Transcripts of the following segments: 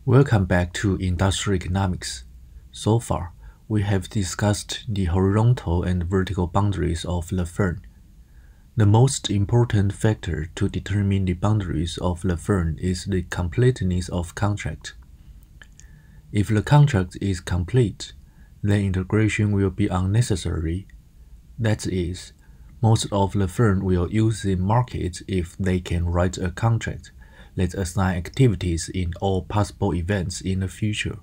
Welcome back to Industrial Economics. So far, we have discussed the horizontal and vertical boundaries of the firm. The most important factor to determine the boundaries of the firm is the completeness of contract. If the contract is complete, then integration will be unnecessary. That is, most of the firm will use the market if they can write a contract that assign activities in all possible events in the future,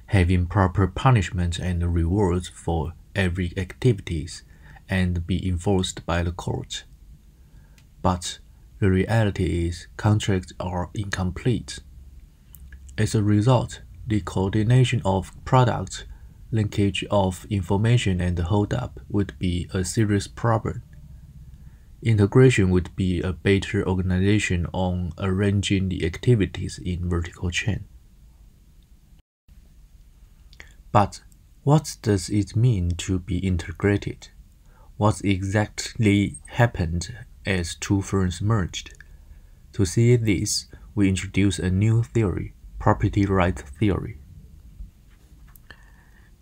having proper punishment and rewards for every activities and be enforced by the court. But the reality is contracts are incomplete. As a result, the coordination of products, linkage of information and hold-up would be a serious problem. Integration would be a better organization on arranging the activities in vertical chain. But what does it mean to be integrated? What exactly happened as two firms merged? To see this, we introduce a new theory, property right theory.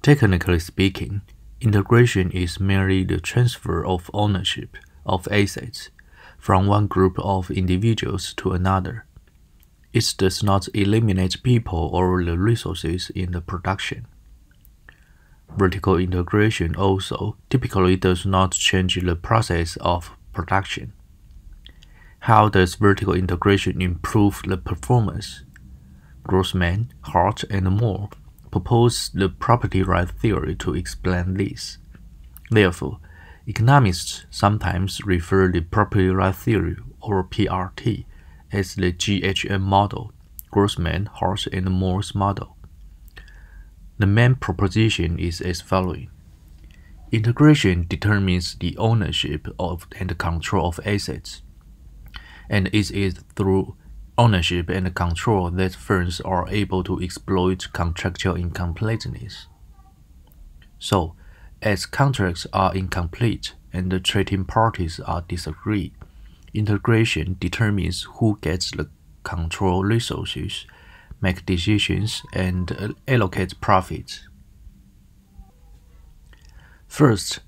Technically speaking, integration is merely the transfer of ownership of assets from one group of individuals to another. It does not eliminate people or the resources in the production. Vertical integration also typically does not change the process of production. How does vertical integration improve the performance? Grossman, Hart, and Moore propose the property right theory to explain this. Therefore, economists sometimes refer the property right theory, or PRT, as the GHM model, Grossman, Hart, and Moore's model. The main proposition is as following. Integration determines the ownership of and control of assets, and it is through ownership and control that firms are able to exploit contractual incompleteness. So, as contracts are incomplete and the trading parties are disagree, integration determines who gets the control resources, make decisions, and allocate profits. First,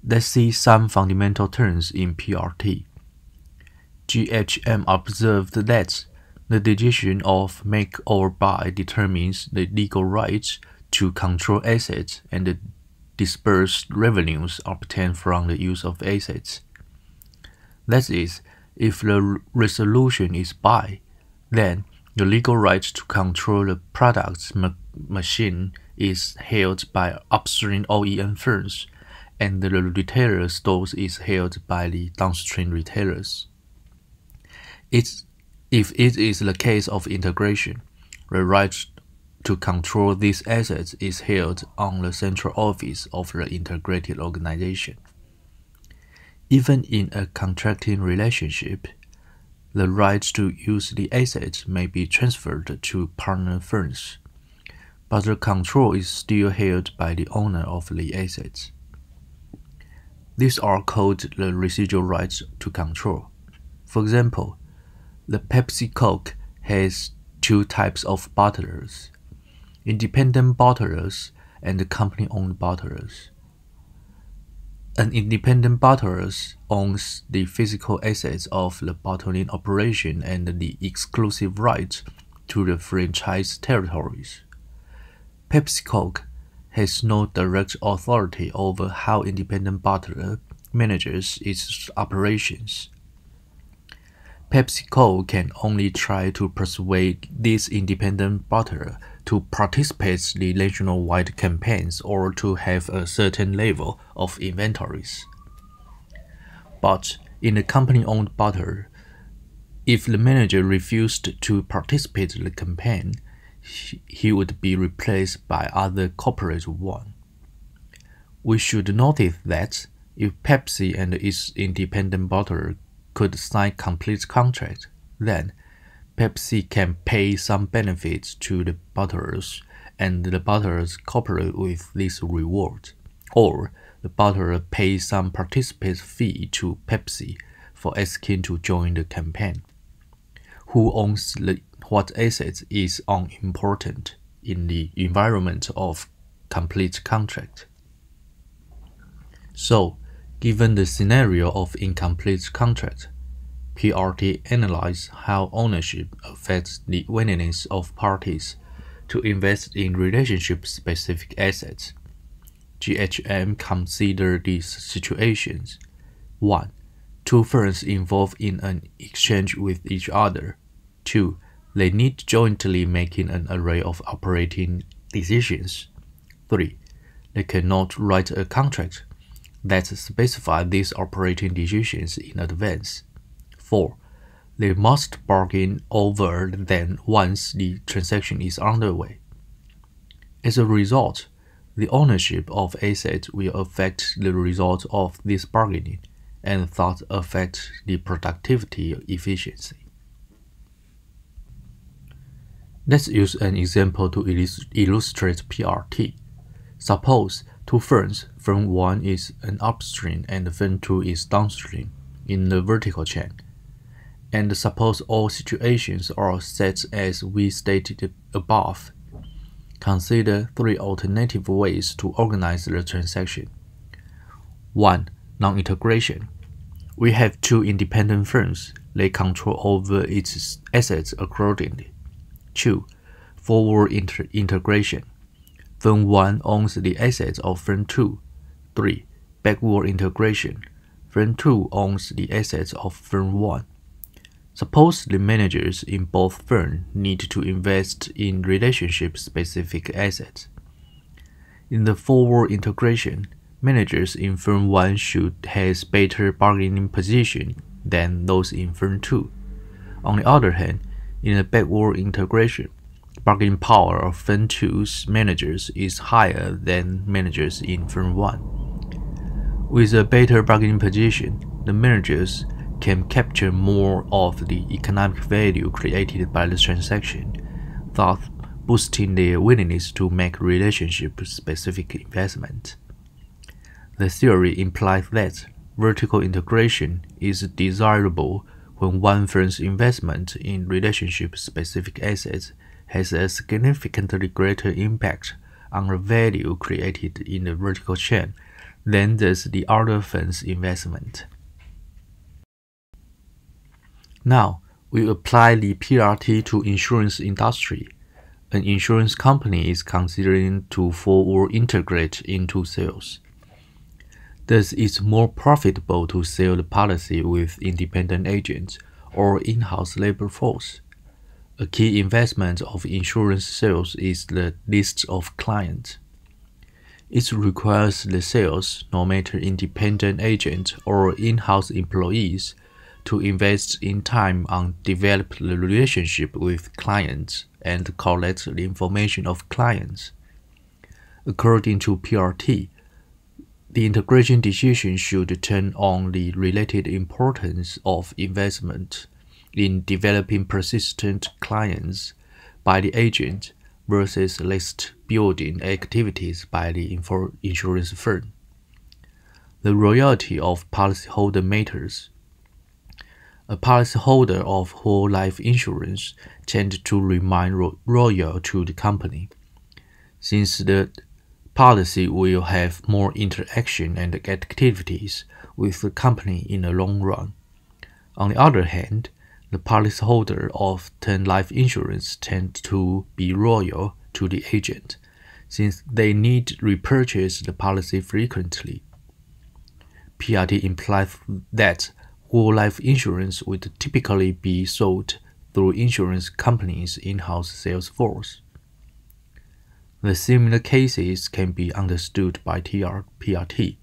let's see some fundamental terms in PRT. GHM observed that the decision of make or buy determines the legal rights to control assets and the dispersed revenues obtained from the use of assets. That is, if the resolution is buy, then the legal right to control the product's machine is held by upstream OEM firms, and the retailer stores is held by the downstream retailers. If it is the case of integration, the right to control these assets is held on the central office of the integrated organization. Even in a contracting relationship, the right to use the assets may be transferred to partner firms, but the control is still held by the owner of the assets. These are called the residual rights to control. For example, the Pepsi-Coke has two types of bottlers, independent bottlers and company-owned bottlers. An independent bottler owns the physical assets of the bottling operation and the exclusive right to the franchise territories. Pepsi-Coke has no direct authority over how independent bottler manages its operations. PepsiCo can only try to persuade this independent bottler to participate in nationwide campaigns or to have a certain level of inventories. But in a company-owned bottler, if the manager refused to participate in the campaign, he would be replaced by other corporate one. We should notice that if Pepsi and its independent bottler could sign complete contract, then Pepsi can pay some benefits to the bottlers, and the bottlers cooperate with this reward, or the bottler pays some participant fee to Pepsi for asking to join the campaign. Who what assets is unimportant in the environment of complete contract. So, given the scenario of incomplete contract, PRT analyzes how ownership affects the willingness of parties to invest in relationship-specific assets. GHM consider these situations. 1. Two firms involved in an exchange with each other. 2. They need jointly making an array of operating decisions. 3. They cannot write a contract that specifies these operating decisions in advance. 4. They must bargain over them once the transaction is underway. As a result, the ownership of assets will affect the result of this bargaining and thus affect the productivity efficiency. Let's use an example to illustrate PRT. Suppose two firms, firm 1 is an upstream and firm 2 is downstream in the vertical chain. And suppose all situations are such as we stated above. Consider 3 alternative ways to organize the transaction. 1. Non-integration. We have 2 independent firms. They control over its assets accordingly. 2. Forward integration. Firm 1 owns the assets of firm 2. 3. Backward integration. Firm 2 owns the assets of firm 1. Suppose the managers in both firms need to invest in relationship-specific assets. In the forward integration, managers in firm 1 should have better bargaining position than those in firm 2. On the other hand, in the backward integration, bargaining power of firm 2's managers is higher than managers in firm 1. With a better bargaining position, the managers can capture more of the economic value created by the transaction, thus boosting their willingness to make relationship-specific investment. The theory implies that vertical integration is desirable when one firm's investment in relationship-specific assets has a significantly greater impact on the value created in the vertical chain than does the other firm's investment. Now, we apply the PRT to insurance industry. An insurance company is considering to forward integrate into sales. Thus, it's more profitable to sell the policy with independent agents or in-house labor force. A key investment of insurance sales is the list of clients. It requires the sales, no matter independent agents or in-house employees, to invest in time on develop the relationship with clients and collect the information of clients. According to PRT, the integration decision should turn on the related importance of investment in developing persistent clients by the agent versus list building activities by the insurance firm. The royalty of policyholder matters. A policyholder of whole life insurance tends to remain loyal to the company, since the policy will have more interaction and activities with the company in the long run. On the other hand, the policyholder of term life insurance tend to be loyal to the agent, since they need to repurchase the policy frequently. PRT implies that whole life insurance would typically be sold through insurance companies' in-house sales force. The similar cases can be understood by PRT.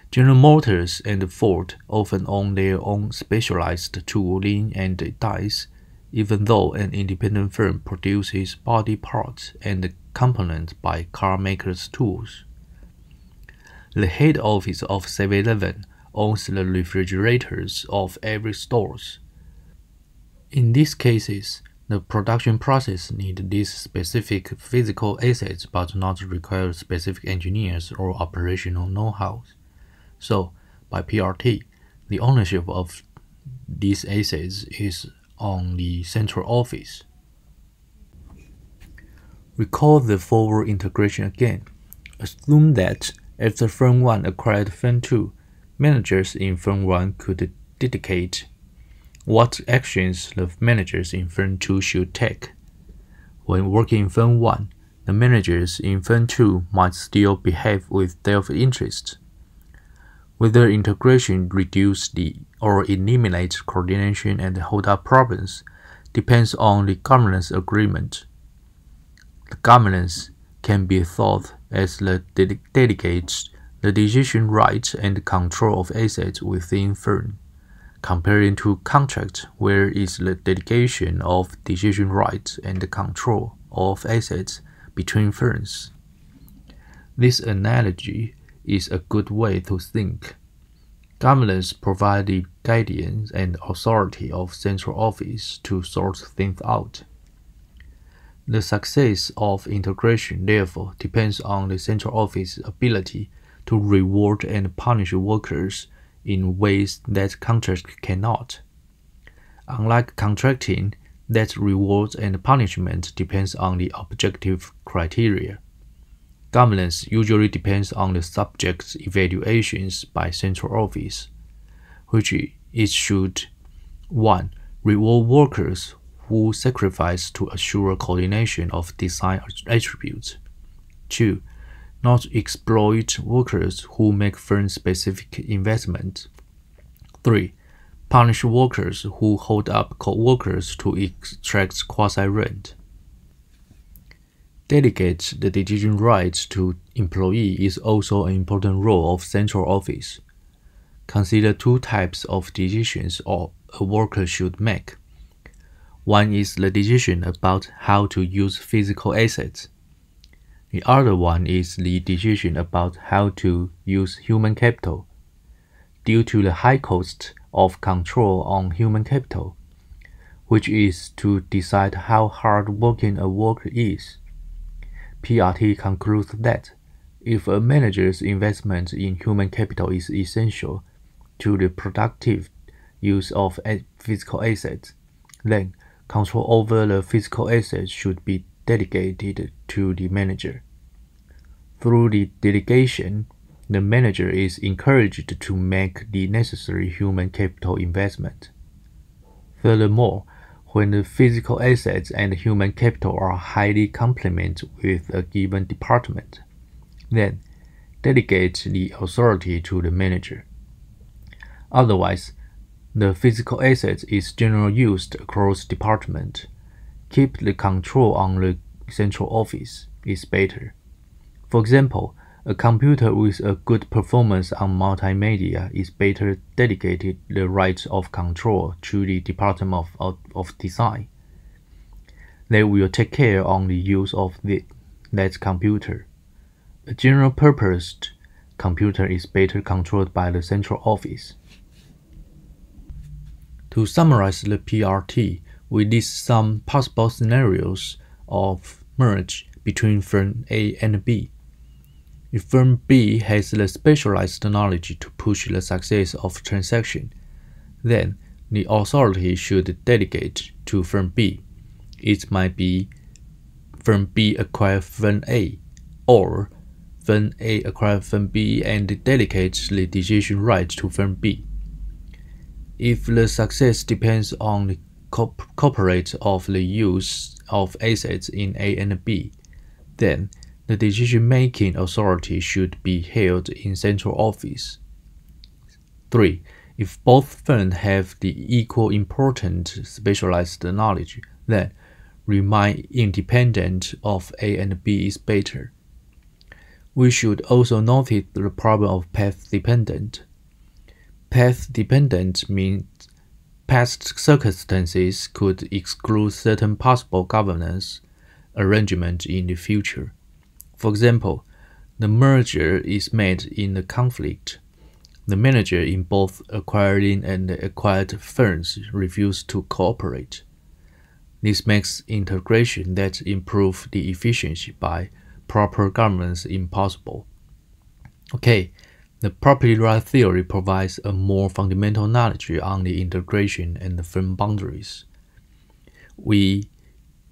General Motors and Ford often own their own specialized tooling and dies, even though an independent firm produces body parts and components by car makers' tools. The head office of 7-Eleven owns the refrigerators of every store. In these cases, the production process needs these specific physical assets but not require specific engineers or operational know-how. So, by PRT, the ownership of these assets is on the central office. Recall the forward integration again. Assume that after Firm 1 acquired Firm 2, managers in Firm 1 could dedicate what actions the managers in Firm 2 should take. When working in Firm 1, the managers in Firm 2 might still behave with self-interest. Whether integration reduces or eliminates coordination and hold-up problems depends on the governance agreement. The governance can be thought as the delegates the decision rights and control of assets within firm, comparing to contract where is the delegation of decision rights and control of assets between firms. This analogy is a good way to think. Governance provides the guidance and authority of central office to sort things out. The success of integration, therefore, depends on the central office's ability to reward and punish workers in ways that contract cannot. Unlike contracting, that rewards and punishment depends on the objective criteria. Governance usually depends on the subject's evaluations by central office, which it should 1. Reward workers who sacrifice to assure coordination of design attributes. 2. Not exploit workers who make firm-specific investments. 3. Punish workers who hold up co-workers to extract quasi-rent. Delegate the decision rights to employee is also an important role of central office. Consider two types of decisions a worker should make. One is the decision about how to use physical assets. The other one is the decision about how to use human capital. Due to the high cost of control on human capital, which is to decide how hard working a worker is, PRT concludes that if a manager's investment in human capital is essential to the productive use of physical assets, then control over the physical assets should be delegated to the manager. Through the delegation, the manager is encouraged to make the necessary human capital investment. Furthermore, when the physical assets and human capital are highly complementary with a given department, then delegate the authority to the manager. Otherwise, the physical assets is generally used across departments. Keep the control on the central office is better. For example, a computer with a good performance on multimedia is better delegated the rights of control to the Department of Design. They will take care on the use of that computer. A general-purpose computer is better controlled by the central office. To summarize the PRT, we list some possible scenarios of merge between Firm A and B. If Firm B has the specialized knowledge to push the success of transaction, then the authority should delegate to Firm B. It might be Firm B acquire Firm A, or Firm A acquire Firm B and delegates the decision right to Firm B. If the success depends on the cooperate of the use of assets in A and B, then the decision-making authority should be held in central office. 3. If both firms have the equal important specialized knowledge, then remain independent of A and B is better. We should also notice the problem of path-dependent. Path-dependent means past circumstances could exclude certain possible governance arrangements in the future. For example, the merger is made in a conflict. The manager in both acquiring and acquired firms refuse to cooperate. This makes integration that improves the efficiency by proper governance impossible. Okay, the property right theory provides a more fundamental knowledge on the integration and the firm boundaries. We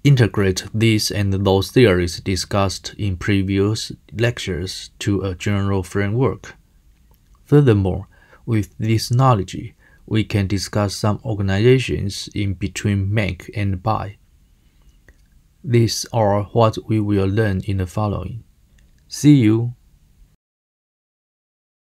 integrate these and those theories discussed in previous lectures to a general framework. Furthermore, with this knowledge, we can discuss some organizations in between make and buy. These are what we will learn in the following. See you.